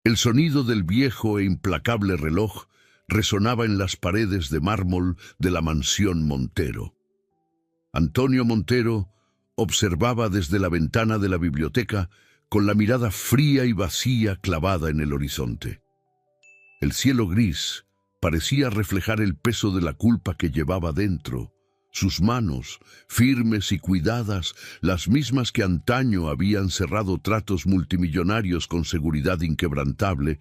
El sonido del viejo e implacable reloj resonaba en las paredes de mármol de la mansión Montero. Antonio Montero observaba desde la ventana de la biblioteca con la mirada fría y vacía clavada en el horizonte. El cielo gris parecía reflejar el peso de la culpa que llevaba dentro. Sus manos, firmes y cuidadas, las mismas que antaño habían cerrado tratos multimillonarios con seguridad inquebrantable,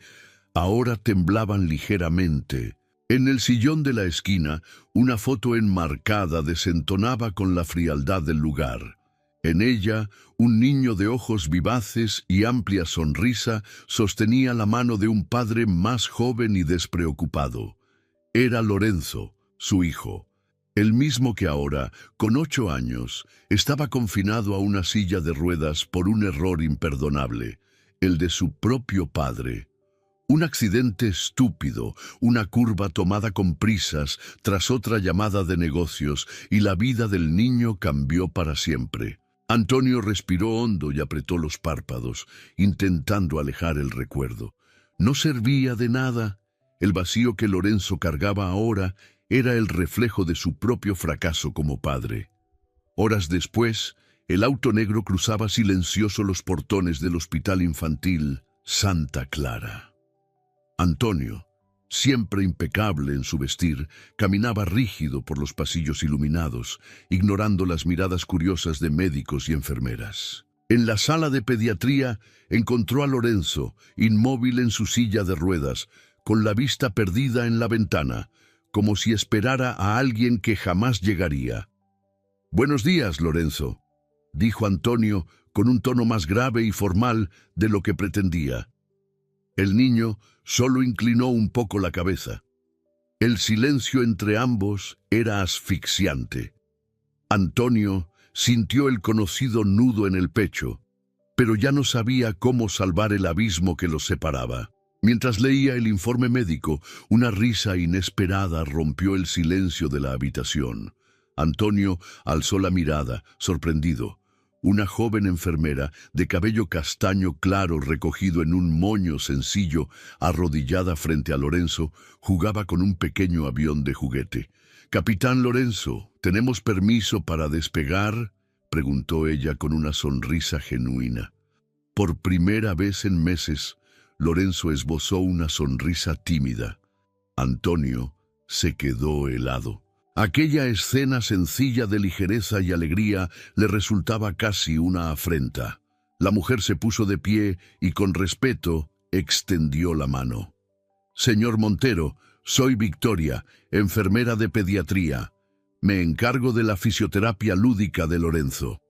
ahora temblaban ligeramente. En el sillón de la esquina, una foto enmarcada desentonaba con la frialdad del lugar. En ella, un niño de ojos vivaces y amplia sonrisa sostenía la mano de un padre más joven y despreocupado. Era Lorenzo, su hijo. El mismo que ahora, con 8 años, estaba confinado a una silla de ruedas por un error imperdonable, el de su propio padre. Un accidente estúpido, una curva tomada con prisas tras otra llamada de negocios, y la vida del niño cambió para siempre. Antonio respiró hondo y apretó los párpados, intentando alejar el recuerdo. No servía de nada. El vacío que Lorenzo cargaba ahora era el reflejo de su propio fracaso como padre. Horas después, el auto negro cruzaba silencioso los portones del Hospital Infantil Santa Clara. Antonio, siempre impecable en su vestir, caminaba rígido por los pasillos iluminados, ignorando las miradas curiosas de médicos y enfermeras. En la sala de pediatría encontró a Lorenzo, inmóvil en su silla de ruedas, con la vista perdida en la ventana, como si esperara a alguien que jamás llegaría. «Buenos días, Lorenzo», dijo Antonio con un tono más grave y formal de lo que pretendía. El niño solo inclinó un poco la cabeza. El silencio entre ambos era asfixiante. Antonio sintió el conocido nudo en el pecho, pero ya no sabía cómo salvar el abismo que los separaba. Mientras leía el informe médico, una risa inesperada rompió el silencio de la habitación. Antonio alzó la mirada, sorprendido. Una joven enfermera, de cabello castaño claro recogido en un moño sencillo, arrodillada frente a Lorenzo, jugaba con un pequeño avión de juguete. «Capitán Lorenzo, ¿tenemos permiso para despegar?», preguntó ella con una sonrisa genuina. Por primera vez en meses, Lorenzo esbozó una sonrisa tímida. Antonio se quedó helado. Aquella escena sencilla de ligereza y alegría le resultaba casi una afrenta. La mujer se puso de pie y con respeto extendió la mano. «Señor Montero, soy Victoria, enfermera de pediatría. Me encargo de la fisioterapia lúdica de Lorenzo».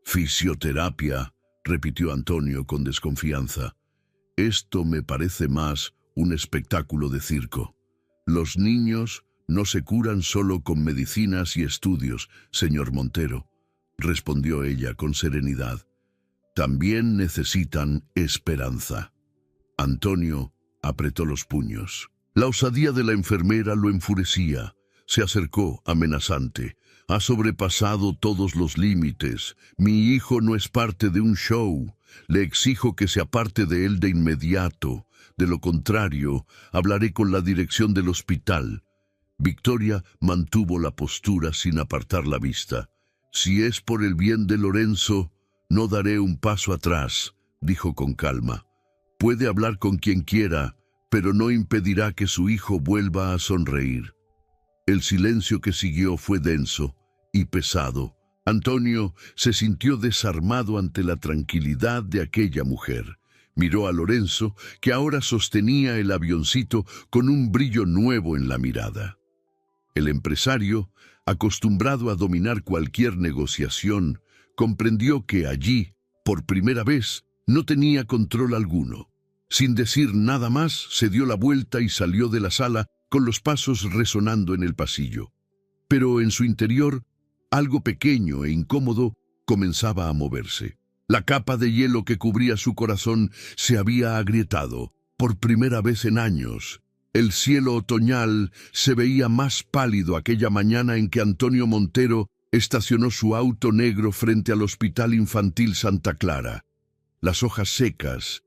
«¿Fisioterapia?», repitió Antonio con desconfianza. «Esto me parece más un espectáculo de circo. Los niños no se curan solo con medicinas y estudios, señor Montero», respondió ella con serenidad. «También necesitan esperanza». Antonio apretó los puños. La osadía de la enfermera lo enfurecía. Se acercó, amenazante. «Ha sobrepasado todos los límites. Mi hijo no es parte de un show. Le exijo que se aparte de él de inmediato. De lo contrario, hablaré con la dirección del hospital». Victoria mantuvo la postura sin apartar la vista. «Si es por el bien de Lorenzo, no daré un paso atrás», dijo con calma. «Puede hablar con quien quiera, pero no impedirá que su hijo vuelva a sonreír». El silencio que siguió fue denso y pesado. Antonio se sintió desarmado ante la tranquilidad de aquella mujer. Miró a Lorenzo, que ahora sostenía el avioncito con un brillo nuevo en la mirada. El empresario, acostumbrado a dominar cualquier negociación, comprendió que allí, por primera vez, no tenía control alguno. Sin decir nada más, se dio la vuelta y salió de la sala con los pasos resonando en el pasillo. Pero en su interior, algo pequeño e incómodo comenzaba a moverse. La capa de hielo que cubría su corazón se había agrietado. Por primera vez en años, el cielo otoñal se veía más pálido aquella mañana en que Antonio Montero estacionó su auto negro frente al Hospital Infantil Santa Clara. Las hojas secas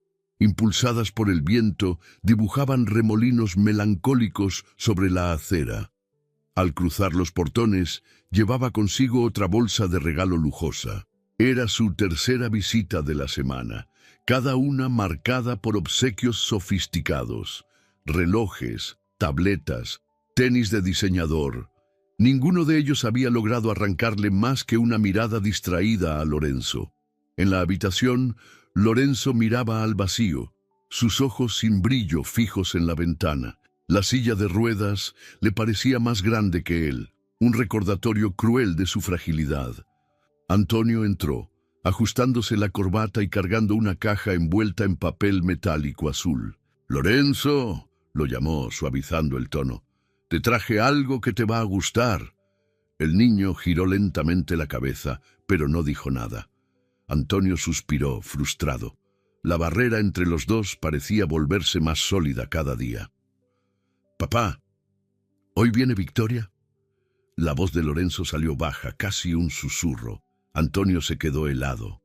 impulsadas por el viento, dibujaban remolinos melancólicos sobre la acera. Al cruzar los portones, llevaba consigo otra bolsa de regalo lujosa. Era su tercera visita de la semana, cada una marcada por obsequios sofisticados, relojes, tabletas, tenis de diseñador. Ninguno de ellos había logrado arrancarle más que una mirada distraída a Lorenzo. En la habitación, Lorenzo miraba al vacío, sus ojos sin brillo fijos en la ventana. La silla de ruedas le parecía más grande que él, un recordatorio cruel de su fragilidad. Antonio entró, ajustándose la corbata y cargando una caja envuelta en papel metálico azul. «Lorenzo», lo llamó, suavizando el tono, «te traje algo que te va a gustar». El niño giró lentamente la cabeza, pero no dijo nada. Antonio suspiró, frustrado. La barrera entre los dos parecía volverse más sólida cada día. «Papá, ¿hoy viene Victoria?» La voz de Lorenzo salió baja, casi un susurro. Antonio se quedó helado.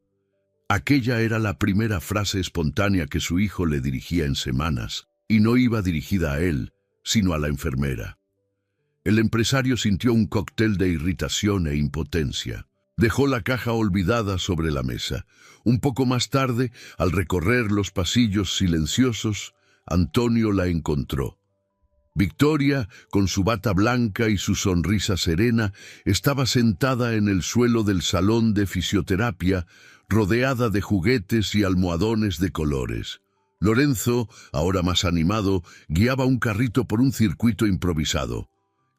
Aquella era la primera frase espontánea que su hijo le dirigía en semanas, y no iba dirigida a él, sino a la enfermera. El empresario sintió un cóctel de irritación e impotencia. Dejó la caja olvidada sobre la mesa. Un poco más tarde, al recorrer los pasillos silenciosos, Antonio la encontró. Victoria, con su bata blanca y su sonrisa serena, estaba sentada en el suelo del salón de fisioterapia, rodeada de juguetes y almohadones de colores. Lorenzo, ahora más animado, guiaba un carrito por un circuito improvisado.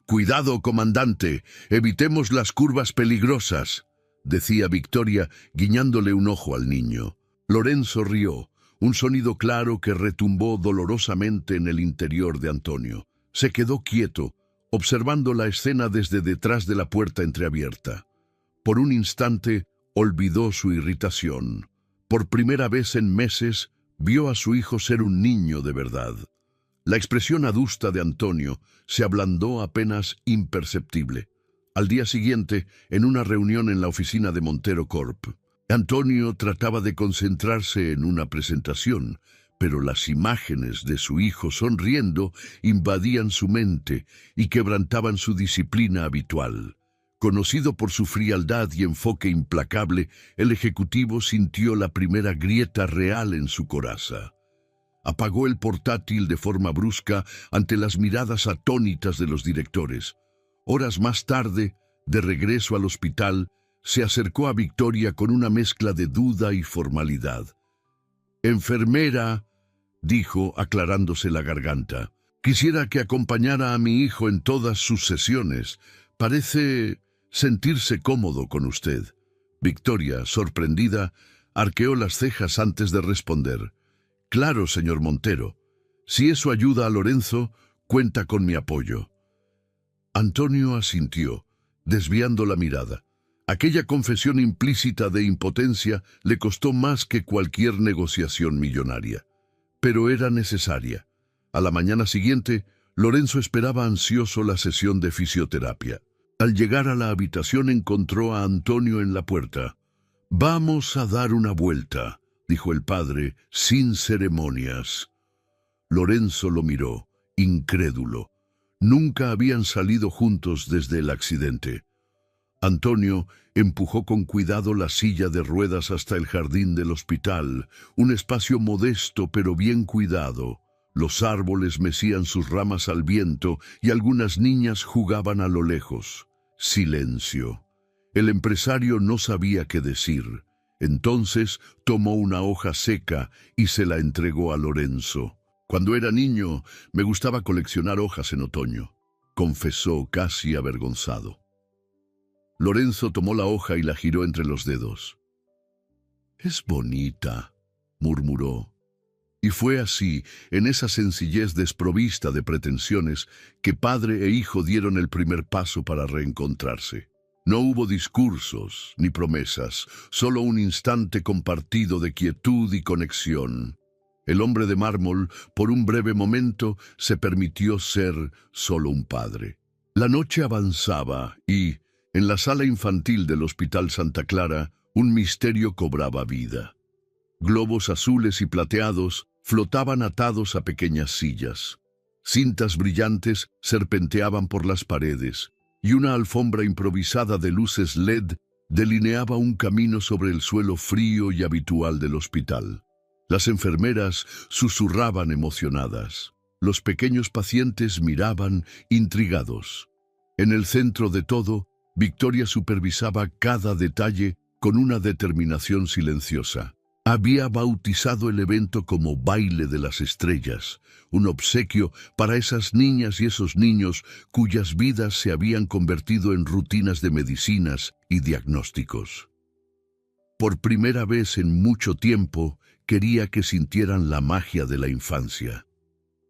«Cuidado, comandante, evitemos las curvas peligrosas», decía Victoria, guiñándole un ojo al niño. Lorenzo rió, un sonido claro que retumbó dolorosamente en el interior de Antonio. Se quedó quieto, observando la escena desde detrás de la puerta entreabierta. Por un instante, olvidó su irritación. Por primera vez en meses, vio a su hijo ser un niño de verdad. La expresión adusta de Antonio se ablandó apenas imperceptible. Al día siguiente, en una reunión en la oficina de Montero Corp., Antonio trataba de concentrarse en una presentación, pero las imágenes de su hijo sonriendo invadían su mente y quebrantaban su disciplina habitual. Conocido por su frialdad y enfoque implacable, el ejecutivo sintió la primera grieta real en su coraza. Apagó el portátil de forma brusca ante las miradas atónitas de los directores. Horas más tarde, de regreso al hospital, se acercó a Victoria con una mezcla de duda y formalidad. «Enfermera», dijo, aclarándose la garganta, «quisiera que acompañara a mi hijo en todas sus sesiones. Parece sentirse cómodo con usted». Victoria, sorprendida, arqueó las cejas antes de responder. «Claro, señor Montero. Si eso ayuda a Lorenzo, cuenta con mi apoyo». Antonio asintió, desviando la mirada. Aquella confesión implícita de impotencia le costó más que cualquier negociación millonaria. Pero era necesaria. A la mañana siguiente, Lorenzo esperaba ansioso la sesión de fisioterapia. Al llegar a la habitación encontró a Antonio en la puerta. «Vamos a dar una vuelta», dijo el padre, sin ceremonias. Lorenzo lo miró, incrédulo. Nunca habían salido juntos desde el accidente. Antonio empujó con cuidado la silla de ruedas hasta el jardín del hospital, un espacio modesto pero bien cuidado. Los árboles mecían sus ramas al viento y algunas niñas jugaban a lo lejos. Silencio. El empresario no sabía qué decir. Entonces tomó una hoja seca y se la entregó a Lorenzo. «Cuando era niño, me gustaba coleccionar hojas en otoño», confesó casi avergonzado. Lorenzo tomó la hoja y la giró entre los dedos. «Es bonita», murmuró. Y fue así, en esa sencillez desprovista de pretensiones, que padre e hijo dieron el primer paso para reencontrarse. No hubo discursos ni promesas, solo un instante compartido de quietud y conexión. El hombre de mármol, por un breve momento, se permitió ser solo un padre. La noche avanzaba y, en la sala infantil del Hospital Santa Clara, un misterio cobraba vida. Globos azules y plateados, flotaban atados a pequeñas sillas. Cintas brillantes serpenteaban por las paredes, y una alfombra improvisada de luces LED delineaba un camino sobre el suelo frío y habitual del hospital. Las enfermeras susurraban emocionadas. Los pequeños pacientes miraban intrigados. En el centro de todo, Victoria supervisaba cada detalle con una determinación silenciosa. Había bautizado el evento como Baile de las Estrellas, un obsequio para esas niñas y esos niños cuyas vidas se habían convertido en rutinas de medicinas y diagnósticos. Por primera vez en mucho tiempo, quería que sintieran la magia de la infancia.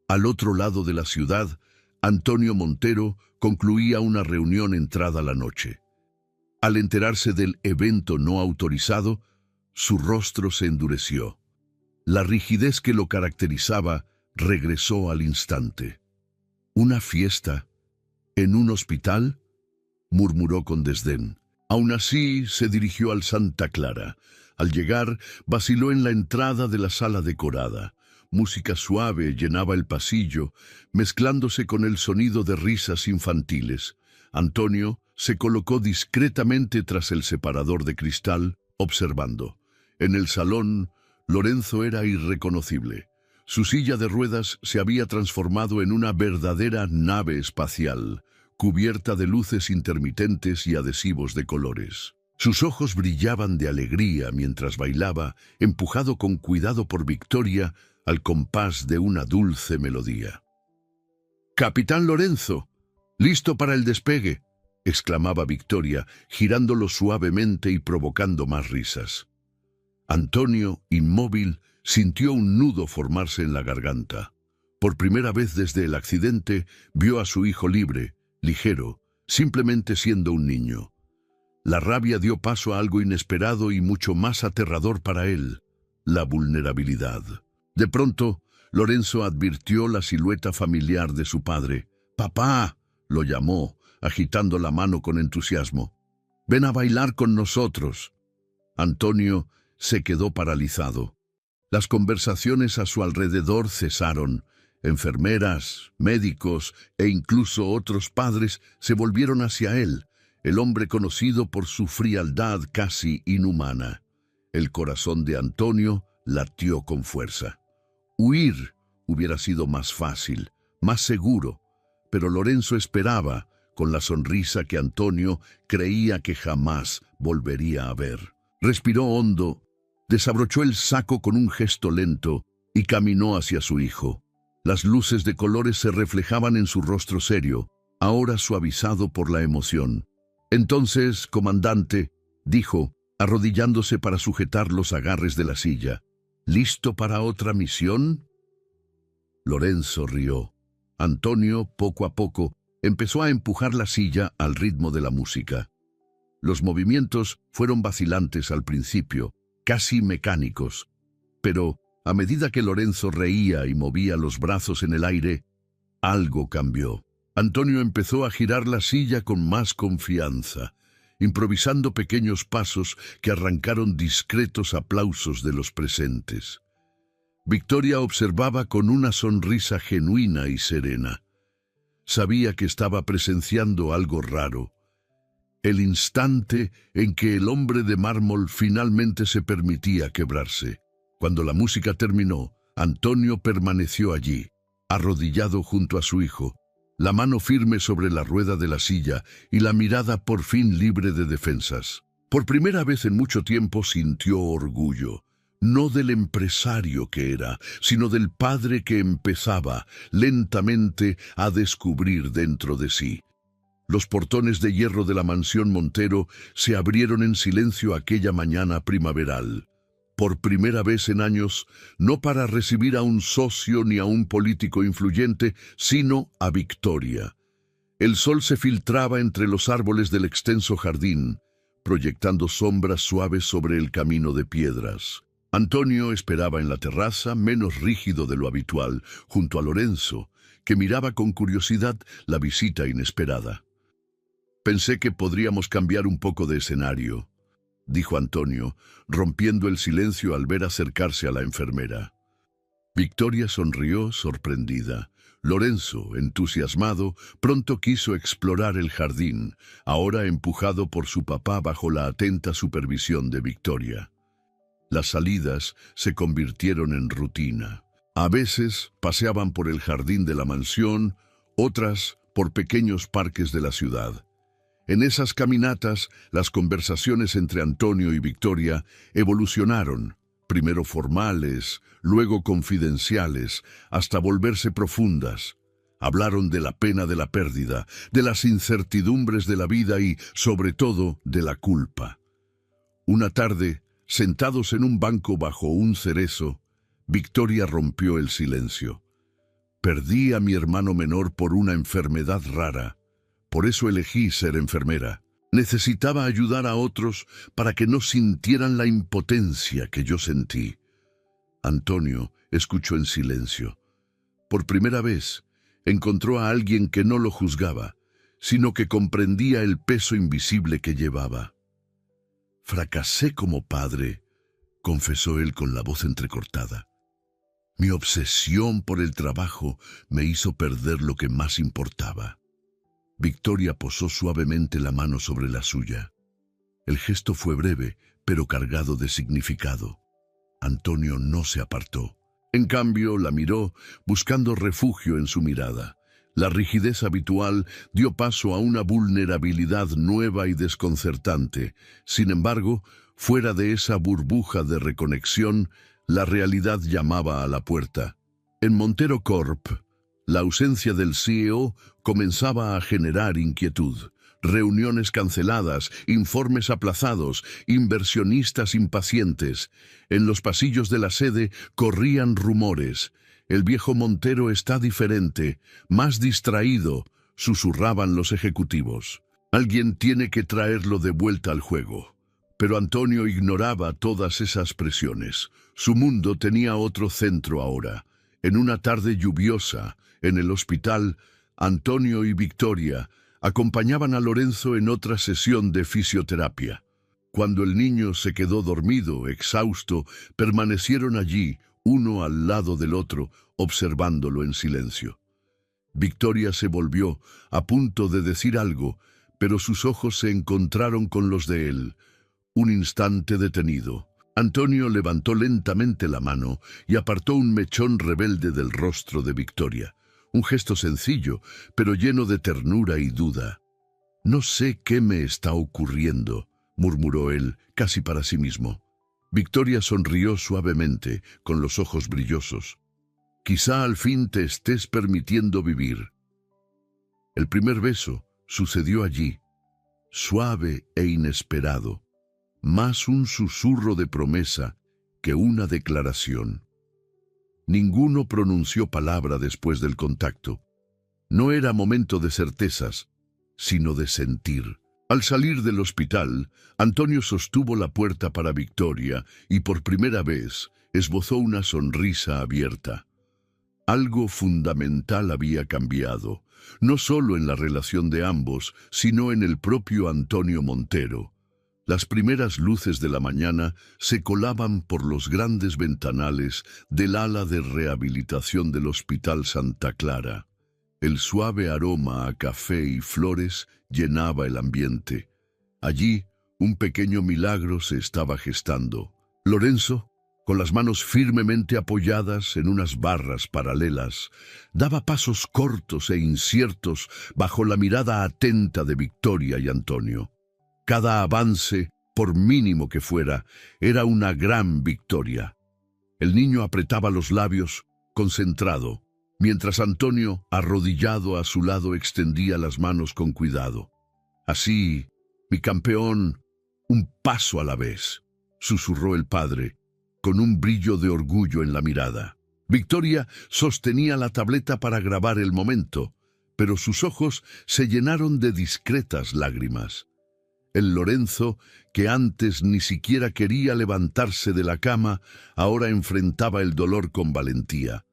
Al otro lado de la ciudad, Antonio Montero concluía una reunión entrada la noche. Al enterarse del evento no autorizado, su rostro se endureció. La rigidez que lo caracterizaba regresó al instante. ¿Una fiesta? ¿En un hospital?, murmuró con desdén. Aún así, se dirigió al Santa Clara. Al llegar, vaciló en la entrada de la sala decorada. Música suave llenaba el pasillo, mezclándose con el sonido de risas infantiles. Antonio se colocó discretamente tras el separador de cristal, observando. En el salón, Lorenzo era irreconocible. Su silla de ruedas se había transformado en una verdadera nave espacial, cubierta de luces intermitentes y adhesivos de colores. Sus ojos brillaban de alegría mientras bailaba, empujado con cuidado por Victoria, al compás de una dulce melodía. «¡Capitán Lorenzo! ¡Listo para el despegue!», exclamaba Victoria, girándolo suavemente y provocando más risas. Antonio, inmóvil, sintió un nudo formarse en la garganta. Por primera vez desde el accidente, vio a su hijo libre, ligero, simplemente siendo un niño. La rabia dio paso a algo inesperado y mucho más aterrador para él: la vulnerabilidad. De pronto, Lorenzo advirtió la silueta familiar de su padre. «¡Papá!», lo llamó, agitando la mano con entusiasmo. «¡Ven a bailar con nosotros!». Antonio se quedó paralizado. Las conversaciones a su alrededor cesaron. Enfermeras, médicos e incluso otros padres se volvieron hacia él, el hombre conocido por su frialdad casi inhumana. El corazón de Antonio latió con fuerza. Huir hubiera sido más fácil, más seguro, pero Lorenzo esperaba, con la sonrisa que Antonio creía que jamás volvería a ver. Respiró hondo, desabrochó el saco con un gesto lento y caminó hacia su hijo. Las luces de colores se reflejaban en su rostro serio, ahora suavizado por la emoción. «Entonces, comandante», dijo, arrodillándose para sujetar los agarres de la silla, «¿listo para otra misión?». Lorenzo rió. Antonio, poco a poco, empezó a empujar la silla al ritmo de la música. Los movimientos fueron vacilantes al principio, casi mecánicos, pero a medida que Lorenzo reía y movía los brazos en el aire, algo cambió. Antonio empezó a girar la silla con más confianza, improvisando pequeños pasos que arrancaron discretos aplausos de los presentes. Victoria observaba con una sonrisa genuina y serena. Sabía que estaba presenciando algo raro. El instante en que el hombre de mármol finalmente se permitía quebrarse. Cuando la música terminó, Antonio permaneció allí, arrodillado junto a su hijo, la mano firme sobre la rueda de la silla y la mirada por fin libre de defensas. Por primera vez en mucho tiempo sintió orgullo, no del empresario que era, sino del padre que empezaba lentamente a descubrir dentro de sí. Los portones de hierro de la mansión Montero se abrieron en silencio aquella mañana primaveral. Por primera vez en años, no para recibir a un socio ni a un político influyente, sino a Victoria. El sol se filtraba entre los árboles del extenso jardín, proyectando sombras suaves sobre el camino de piedras. Antonio esperaba en la terraza, menos rígido de lo habitual, junto a Lorenzo, que miraba con curiosidad la visita inesperada. «Pensé que podríamos cambiar un poco de escenario», dijo Antonio, rompiendo el silencio al ver acercarse a la enfermera. Victoria sonrió sorprendida. Lorenzo, entusiasmado, pronto quiso explorar el jardín, ahora empujado por su papá bajo la atenta supervisión de Victoria. Las salidas se convirtieron en rutina. A veces paseaban por el jardín de la mansión, otras por pequeños parques de la ciudad. En esas caminatas, las conversaciones entre Antonio y Victoria evolucionaron, primero formales, luego confidenciales, hasta volverse profundas. Hablaron de la pena de la pérdida, de las incertidumbres de la vida y, sobre todo, de la culpa. Una tarde, sentados en un banco bajo un cerezo, Victoria rompió el silencio. Perdí a mi hermano menor por una enfermedad rara. Por eso elegí ser enfermera. Necesitaba ayudar a otros para que no sintieran la impotencia que yo sentí. Antonio escuchó en silencio. Por primera vez, encontró a alguien que no lo juzgaba, sino que comprendía el peso invisible que llevaba. «Fracasé como padre», confesó él con la voz entrecortada. «Mi obsesión por el trabajo me hizo perder lo que más importaba». Victoria posó suavemente la mano sobre la suya. El gesto fue breve, pero cargado de significado. Antonio no se apartó. En cambio, la miró, buscando refugio en su mirada. La rigidez habitual dio paso a una vulnerabilidad nueva y desconcertante. Sin embargo, fuera de esa burbuja de reconexión, la realidad llamaba a la puerta. En Montero Corp, la ausencia del CEO comenzaba a generar inquietud. Reuniones canceladas, informes aplazados, inversionistas impacientes. En los pasillos de la sede corrían rumores. «El viejo Montero está diferente, más distraído», susurraban los ejecutivos. «Alguien tiene que traerlo de vuelta al juego». Pero Antonio ignoraba todas esas presiones. Su mundo tenía otro centro ahora. En una tarde lluviosa, en el hospital, Antonio y Victoria acompañaban a Lorenzo en otra sesión de fisioterapia. Cuando el niño se quedó dormido, exhausto, permanecieron allí, uno al lado del otro, observándolo en silencio. Victoria se volvió, a punto de decir algo, pero sus ojos se encontraron con los de él. Un instante detenido. Antonio levantó lentamente la mano y apartó un mechón rebelde del rostro de Victoria. Un gesto sencillo, pero lleno de ternura y duda. «No sé qué me está ocurriendo», murmuró él, casi para sí mismo. Victoria sonrió suavemente, con los ojos brillosos. «Quizá al fin te estés permitiendo vivir». El primer beso sucedió allí, suave e inesperado, más un susurro de promesa que una declaración. Ninguno pronunció palabra después del contacto. No era momento de certezas, sino de sentir. Al salir del hospital, Antonio sostuvo la puerta para Victoria y por primera vez esbozó una sonrisa abierta. Algo fundamental había cambiado, no solo en la relación de ambos, sino en el propio Antonio Montero. Las primeras luces de la mañana se colaban por los grandes ventanales del ala de rehabilitación del Hospital Santa Clara. El suave aroma a café y flores llenaba el ambiente. Allí, un pequeño milagro se estaba gestando. Lorenzo, con las manos firmemente apoyadas en unas barras paralelas, daba pasos cortos e inciertos bajo la mirada atenta de Victoria y Antonio. Cada avance, por mínimo que fuera, era una gran victoria. El niño apretaba los labios, concentrado, mientras Antonio, arrodillado a su lado, extendía las manos con cuidado. «Así, mi campeón, un paso a la vez», susurró el padre, con un brillo de orgullo en la mirada. Victoria sostenía la tableta para grabar el momento, pero sus ojos se llenaron de discretas lágrimas. El Lorenzo, que antes ni siquiera quería levantarse de la cama, ahora enfrentaba el dolor con valentía.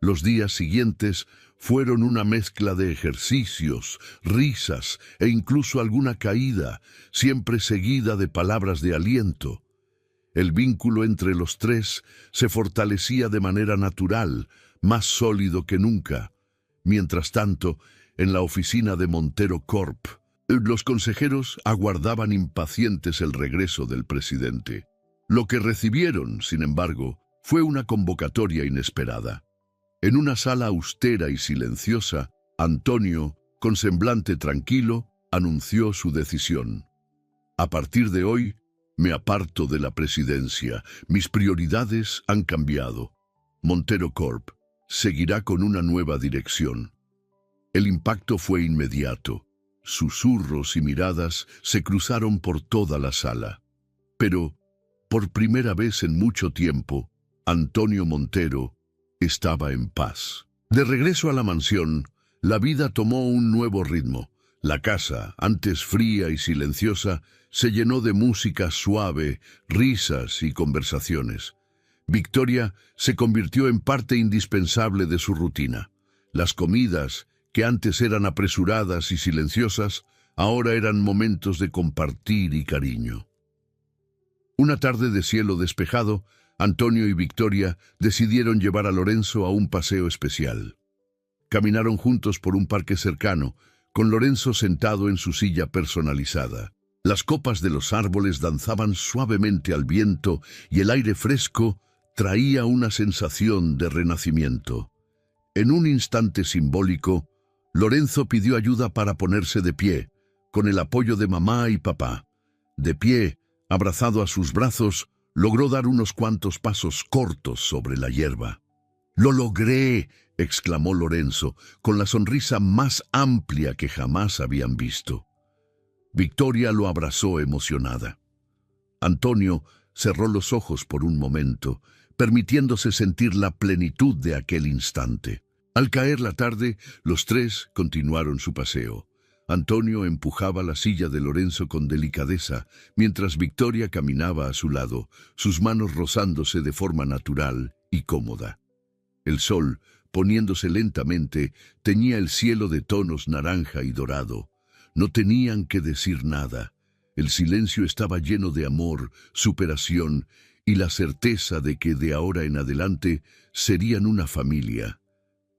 Los días siguientes fueron una mezcla de ejercicios, risas e incluso alguna caída, siempre seguida de palabras de aliento. El vínculo entre los tres se fortalecía de manera natural, más sólido que nunca. Mientras tanto, en la oficina de Montero Corp, los consejeros aguardaban impacientes el regreso del presidente. Lo que recibieron, sin embargo, fue una convocatoria inesperada. En una sala austera y silenciosa, Antonio, con semblante tranquilo, anunció su decisión. A partir de hoy, me aparto de la presidencia. Mis prioridades han cambiado. Montero Corp seguirá con una nueva dirección. El impacto fue inmediato. Susurros y miradas se cruzaron por toda la sala. Pero, por primera vez en mucho tiempo, Antonio Montero estaba en paz. De regreso a la mansión, la vida tomó un nuevo ritmo. La casa, antes fría y silenciosa, se llenó de música suave, risas y conversaciones. Victoria se convirtió en parte indispensable de su rutina. Las comidas, que antes eran apresuradas y silenciosas, ahora eran momentos de compartir y cariño. Una tarde de cielo despejado, Antonio y Victoria decidieron llevar a Lorenzo a un paseo especial. Caminaron juntos por un parque cercano, con Lorenzo sentado en su silla personalizada. Las copas de los árboles danzaban suavemente al viento y el aire fresco traía una sensación de renacimiento. En un instante simbólico, Lorenzo pidió ayuda para ponerse de pie, con el apoyo de mamá y papá. De pie, abrazado a sus brazos, logró dar unos cuantos pasos cortos sobre la hierba. «¡Lo logré!», exclamó Lorenzo, con la sonrisa más amplia que jamás habían visto. Victoria lo abrazó emocionada. Antonio cerró los ojos por un momento, permitiéndose sentir la plenitud de aquel instante. Al caer la tarde, los tres continuaron su paseo. Antonio empujaba la silla de Lorenzo con delicadeza, mientras Victoria caminaba a su lado, sus manos rozándose de forma natural y cómoda. El sol, poniéndose lentamente, teñía el cielo de tonos naranja y dorado. No tenían que decir nada. El silencio estaba lleno de amor, superación y la certeza de que de ahora en adelante serían una familia.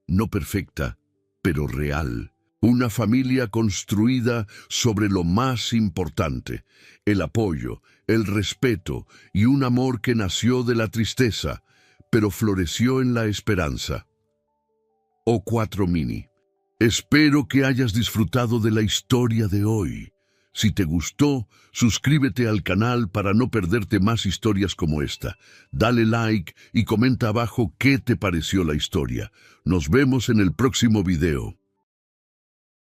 No perfecta, pero real. Una familia construida sobre lo más importante, el apoyo, el respeto y un amor que nació de la tristeza, pero floreció en la esperanza. O4 Mini. Espero que hayas disfrutado de la historia de hoy. Si te gustó, suscríbete al canal para no perderte más historias como esta. Dale like y comenta abajo qué te pareció la historia. Nos vemos en el próximo video.